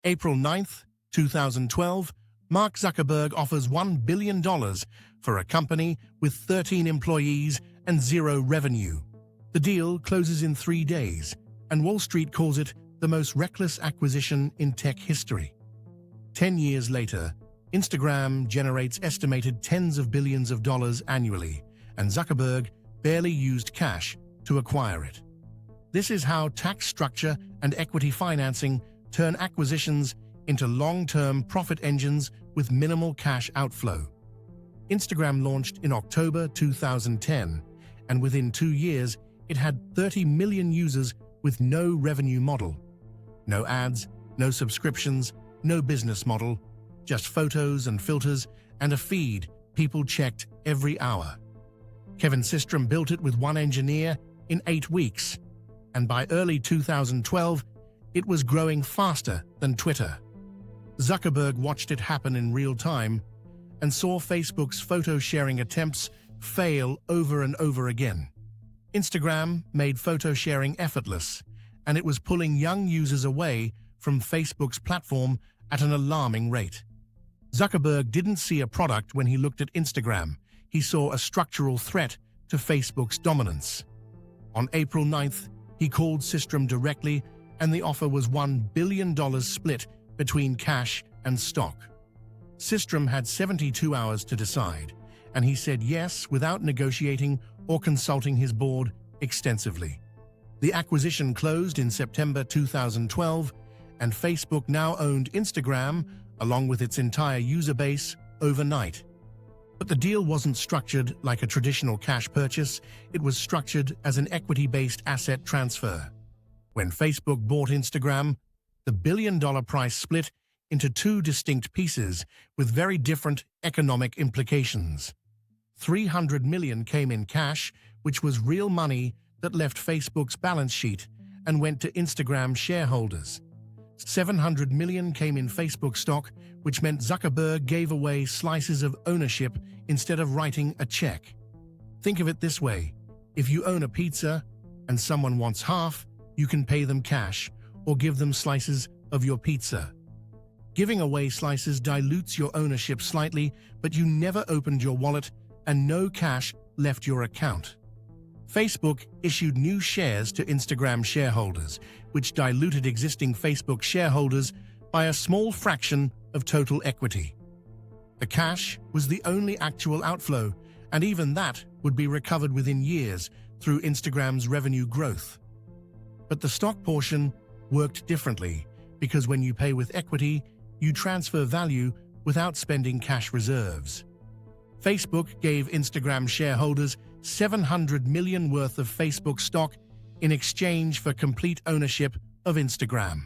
April 9th, 2012, Mark Zuckerberg offers $1 billion for a company with 13 employees and zero revenue. The deal closes in 3 days, and Wall Street calls it the most reckless acquisition in tech history. 10 years later, Instagram generates estimated tens of billions of dollars annually, and Zuckerberg barely used cash to acquire it. This is how tax structure and equity financing turn acquisitions into long-term profit engines with minimal cash outflow. Instagram launched in October 2010, and within 2 years, it had 30 million users with no revenue model. No ads, no subscriptions, no business model, just photos and filters and a feed people checked every hour. Kevin Systrom built it with one engineer in 8 weeks, and by early 2012, it was growing faster than Twitter. Zuckerberg watched it happen in real time and saw Facebook's photo-sharing attempts fail over and over again. Instagram made photo-sharing effortless, and it was pulling young users away from Facebook's platform at an alarming rate. Zuckerberg didn't see a product when he looked at Instagram. He saw a structural threat to Facebook's dominance. On April 9th, he called Systrom directly, and the offer was $1 billion split between cash and stock. Systrom had 72 hours to decide, and he said yes without negotiating or consulting his board extensively. The acquisition closed in September 2012, and Facebook now owned Instagram, along with its entire user base, overnight. But the deal wasn't structured like a traditional cash purchase. It was structured as an equity-based asset transfer. When Facebook bought Instagram, the billion-dollar price split into 2 distinct pieces with very different economic implications. $300 million came in cash, which was real money that left Facebook's balance sheet and went to Instagram shareholders. $700 million came in Facebook stock, which meant Zuckerberg gave away slices of ownership instead of writing a check. Think of it this way: if you own a pizza and someone wants half, you can pay them cash or give them slices of your pizza. Giving away slices dilutes your ownership slightly, but you never opened your wallet and no cash left your account. Facebook issued new shares to Instagram shareholders, which diluted existing Facebook shareholders by a small fraction of total equity. The cash was the only actual outflow, and even that would be recovered within years through Instagram's revenue growth. But the stock portion worked differently, because when you pay with equity, you transfer value without spending cash reserves. Facebook gave Instagram shareholders $700 million worth of Facebook stock in exchange for complete ownership of Instagram.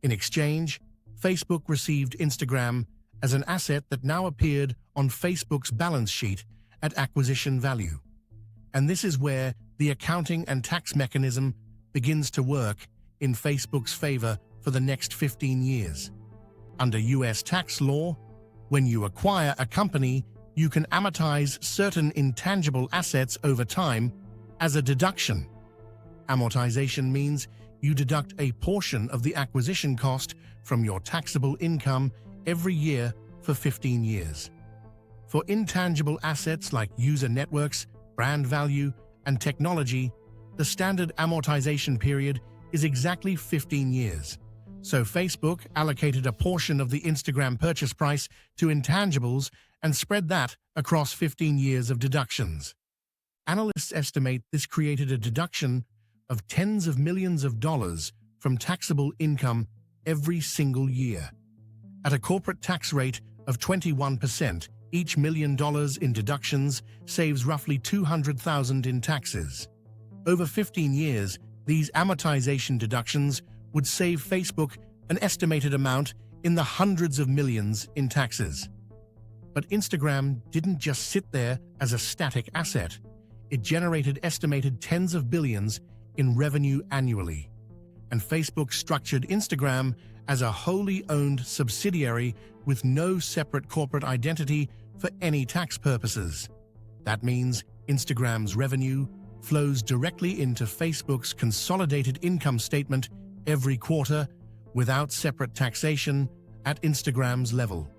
In exchange, Facebook received Instagram as an asset that now appeared on Facebook's balance sheet at acquisition value. And this is where the accounting and tax mechanism begins to work in Facebook's favor for the next 15 years. Under US tax law, when you acquire a company, you can amortize certain intangible assets over time as a deduction. Amortization means you deduct a portion of the acquisition cost from your taxable income every year for 15 years. For intangible assets like user networks, brand value, and technology, the standard amortization period is exactly 15 years. So Facebook allocated a portion of the Instagram purchase price to intangibles and spread that across 15 years of deductions. Analysts estimate this created a deduction of tens of millions of dollars from taxable income every single year. At a corporate tax rate of 21%, each $1 million in deductions saves roughly $200,000 in taxes. Over 15 years, these amortization deductions would save Facebook an estimated amount in the hundreds of millions in taxes. But Instagram didn't just sit there as a static asset. It generated estimated tens of billions in revenue annually. And Facebook structured Instagram as a wholly owned subsidiary with no separate corporate identity for any tax purposes. That means Instagram's revenue flows directly into Facebook's consolidated income statement every quarter, without separate taxation at Instagram's level.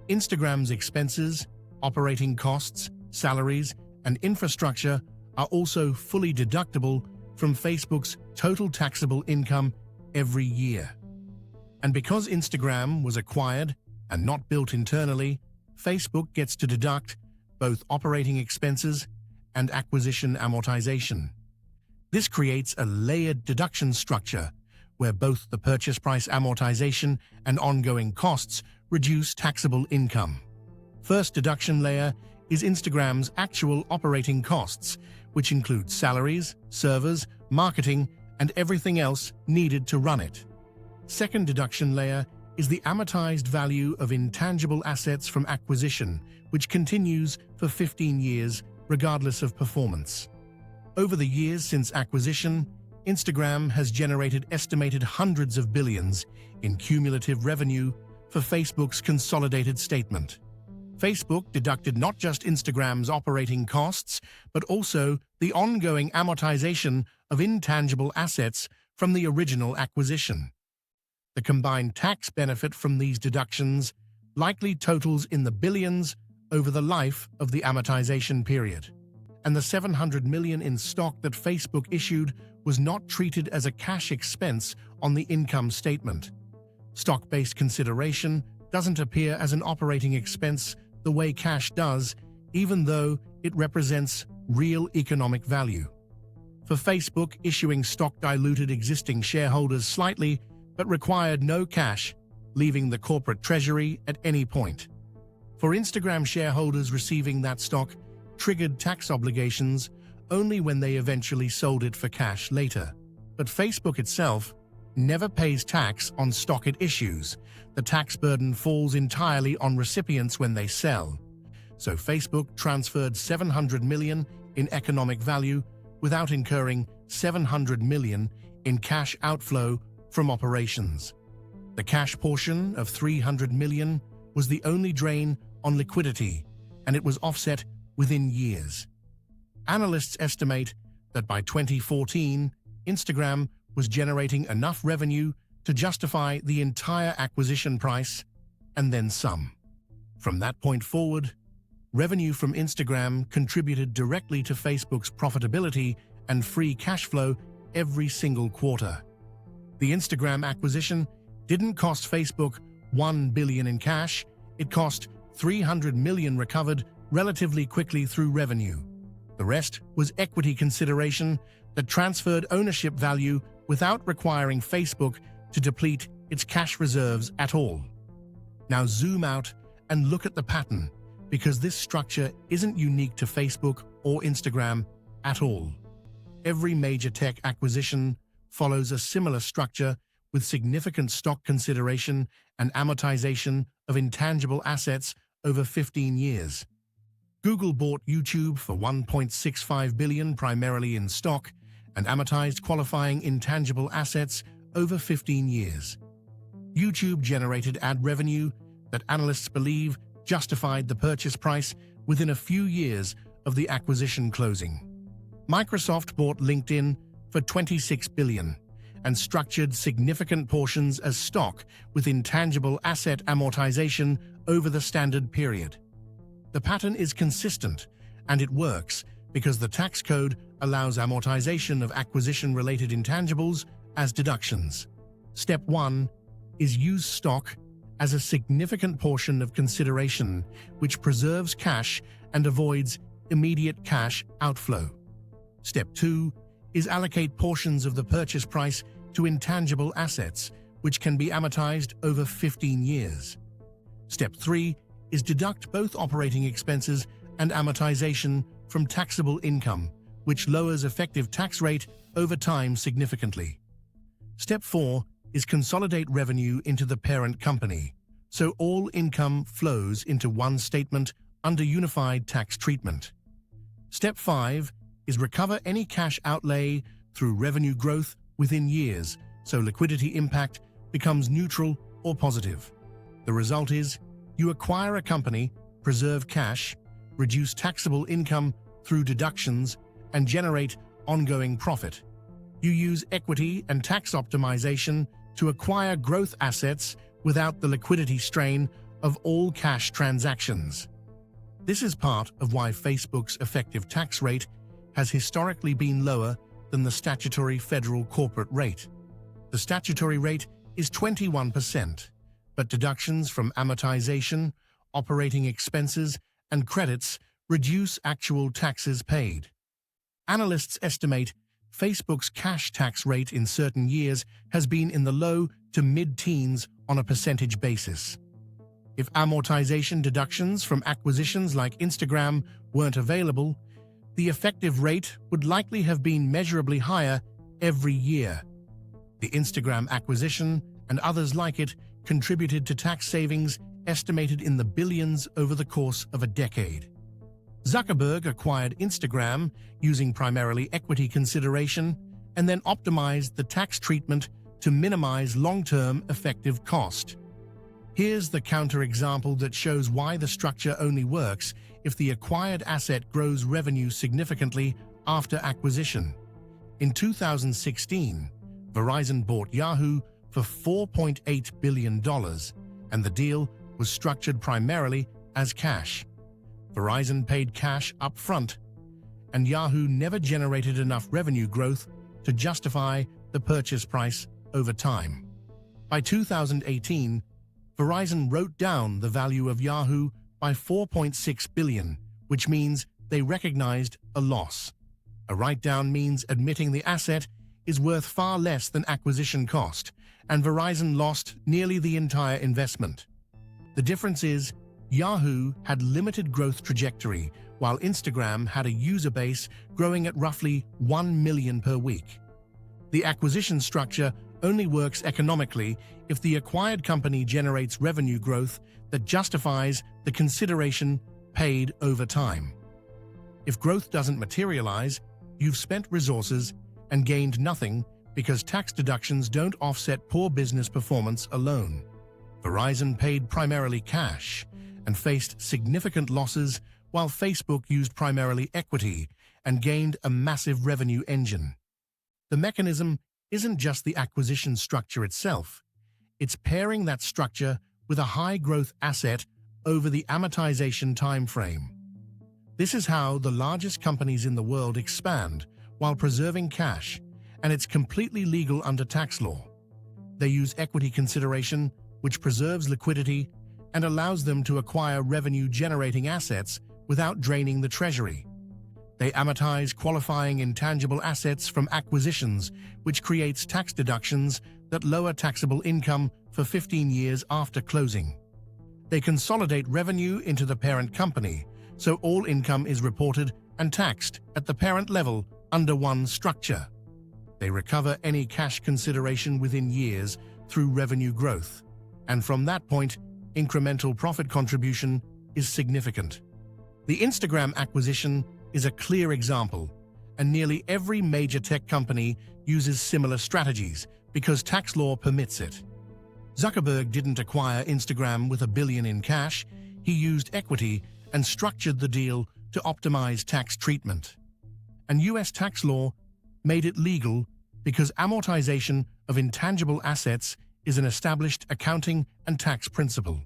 Instagram's expenses, operating costs, salaries, and infrastructure are also fully deductible from Facebook's total taxable income every year. And because Instagram was acquired and not built internally, Facebook gets to deduct both operating expenses and acquisition amortization. This creates a layered deduction structure where both the purchase price amortization and ongoing costs reduce taxable income. First deduction layer is Instagram's actual operating costs, which include salaries, servers, marketing, and everything else needed to run it. Second deduction layer is the amortized value of intangible assets from acquisition, which continues for 15 years regardless of performance. Over the years since acquisition, Instagram has generated estimated hundreds of billions in cumulative revenue for Facebook's consolidated statement. Facebook deducted not just Instagram's operating costs, but also the ongoing amortization of intangible assets from the original acquisition. The combined tax benefit from these deductions likely totals in the billions over the life of the amortization period. And the $700 million in stock that Facebook issued was not treated as a cash expense on the income statement. Stock-based consideration doesn't appear as an operating expense the way cash does, even though it represents real economic value. For Facebook, issuing stock diluted existing shareholders slightly, but required no cash, leaving the corporate treasury at any point. For Instagram, shareholders receiving that stock triggered tax obligations only when they eventually sold it for cash later. But Facebook itself never pays tax on stock it issues. The tax burden falls entirely on recipients when they sell. So Facebook transferred $700 million in economic value without incurring $700 million in cash outflow from operations. The cash portion of $300 million was the only drain on liquidity, and it was offset within years. Analysts estimate that by 2014, Instagram was generating enough revenue to justify the entire acquisition price, and then some. From that point forward, revenue from Instagram contributed directly to Facebook's profitability and free cash flow every single quarter. The Instagram acquisition didn't cost Facebook $1 billion in cash, it cost $300 million recovered relatively quickly through revenue. The rest was equity consideration that transferred ownership value without requiring Facebook to deplete its cash reserves at all. Now zoom out and look at the pattern, because this structure isn't unique to Facebook or Instagram at all. Every major tech acquisition follows a similar structure with significant stock consideration and amortization of intangible assets over 15 years. Google bought YouTube for $1.65 billion primarily in stock and amortized qualifying intangible assets over 15 years. YouTube generated ad revenue that analysts believe justified the purchase price within a few years of the acquisition closing. Microsoft bought LinkedIn for $26 billion and structured significant portions as stock with intangible asset amortization over the standard period. The pattern is consistent, and it works because the tax code allows amortization of acquisition-related intangibles as deductions. Step 1 is use stock as a significant portion of consideration, which preserves cash and avoids immediate cash outflow. Step 2 is allocate portions of the purchase price to intangible assets, which can be amortized over 15 years. Step 3 is deduct both operating expenses and amortization from taxable income, which lowers effective tax rate over time significantly. Step 4 is consolidate revenue into the parent company, so all income flows into one statement under unified tax treatment. Step 5 is recover any cash outlay through revenue growth within years, so liquidity impact becomes neutral or positive. The result is you acquire a company, preserve cash, reduce taxable income through deductions, and generate ongoing profit. You use equity and tax optimization to acquire growth assets without the liquidity strain of all cash transactions. This is part of why Facebook's effective tax rate has historically been lower than the statutory federal corporate rate. The statutory rate is 21%, but deductions from amortization, operating expenses, and credits reduce actual taxes paid. Analysts estimate Facebook's cash tax rate in certain years has been in the low to mid-teens on a percentage basis. If amortization deductions from acquisitions like Instagram weren't available, the effective rate would likely have been measurably higher every year. The Instagram acquisition and others like it contributed to tax savings estimated in the billions over the course of a decade. Zuckerberg acquired Instagram using primarily equity consideration and then optimized the tax treatment to minimize long-term effective cost. Here's the counterexample that shows why the structure only works if the acquired asset grows revenue significantly after acquisition. In 2016, Verizon bought Yahoo for $4.8 billion, and the deal was structured primarily as cash. Verizon paid cash up front, and Yahoo never generated enough revenue growth to justify the purchase price over time. By 2018, Verizon wrote down the value of Yahoo by $4.6 billion, which means they recognized a loss. A write-down means admitting the asset is worth far less than acquisition cost, and Verizon lost nearly the entire investment. The difference is, Yahoo had limited growth trajectory, while Instagram had a user base growing at roughly 1 million per week. The acquisition structure only works economically if the acquired company generates revenue growth that justifies the consideration paid over time. If growth doesn't materialize, you've spent resources and gained nothing because tax deductions don't offset poor business performance alone. Verizon paid primarily cash and faced significant losses, while Facebook used primarily equity and gained a massive revenue engine. The mechanism isn't just the acquisition structure itself, it's pairing that structure with a high-growth asset over the amortization timeframe. This is how the largest companies in the world expand while preserving cash, and it's completely legal under tax law. They use equity consideration, which preserves liquidity and allows them to acquire revenue-generating assets without draining the treasury. They amortize qualifying intangible assets from acquisitions, which creates tax deductions that lower taxable income for 15 years after closing. They consolidate revenue into the parent company, so all income is reported and taxed at the parent level under one structure. They recover any cash consideration within years through revenue growth, and from that point, incremental profit contribution is significant. The Instagram acquisition is a clear example, and nearly every major tech company uses similar strategies because tax law permits it. Zuckerberg didn't acquire Instagram with $1 billion in cash, he used equity and structured the deal to optimize tax treatment. And US tax law made it legal because amortization of intangible assets is an established accounting and tax principle.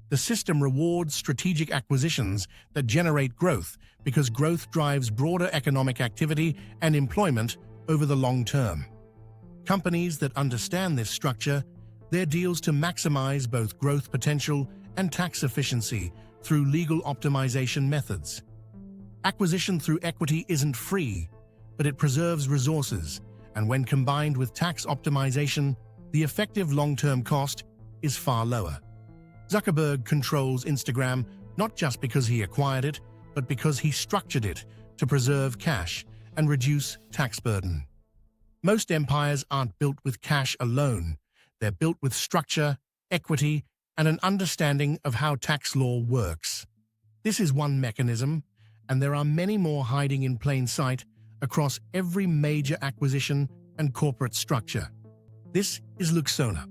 The system rewards strategic acquisitions that generate growth because growth drives broader economic activity and employment over the long term. Companies that understand this structure, their deals to maximize both growth potential and tax efficiency through legal optimization methods. Acquisition through equity isn't free, but it preserves resources, and when combined with tax optimization, the effective long-term cost is far lower. Zuckerberg controls Instagram not just because he acquired it, but because he structured it to preserve cash and reduce tax burden. Most empires aren't built with cash alone. They're built with structure, equity, and an understanding of how tax law works. This is one mechanism, and there are many more hiding in plain sight across every major acquisition and corporate structure. This is Luxona.